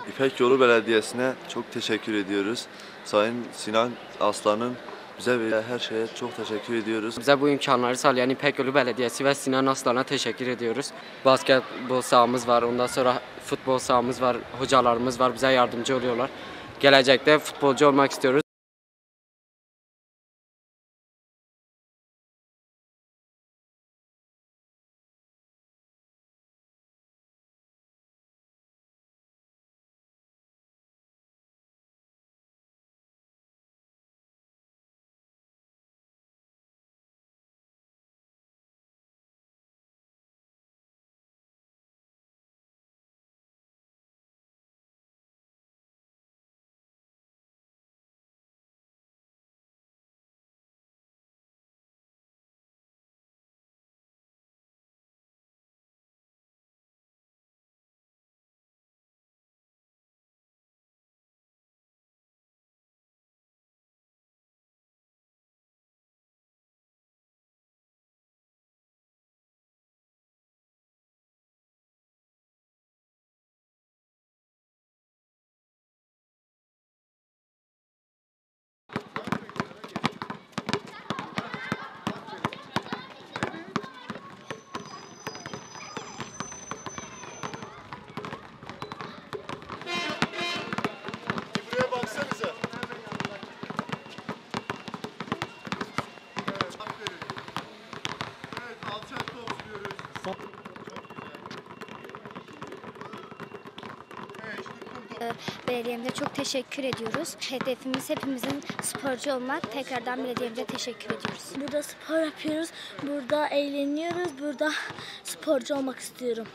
İpek Yolu Belediyesi'ne çok teşekkür ediyoruz. Sayın Sinan Aslan'ın bize verdiği her şeye çok teşekkür ediyoruz. Bize bu imkanları sağlayan İpek Yolu Belediyesi ve Sinan Aslan'a teşekkür ediyoruz. Basketbol sahamız var, ondan sonra futbol sahamız var, hocalarımız var, bize yardımcı oluyorlar. Gelecekte futbolcu olmak istiyoruz. Belediyemize çok teşekkür ediyoruz. Hedefimiz hepimizin sporcu olmak. Tekrardan belediyemize teşekkür ediyoruz. Burada spor yapıyoruz, burada eğleniyoruz, burada sporcu olmak istiyorum.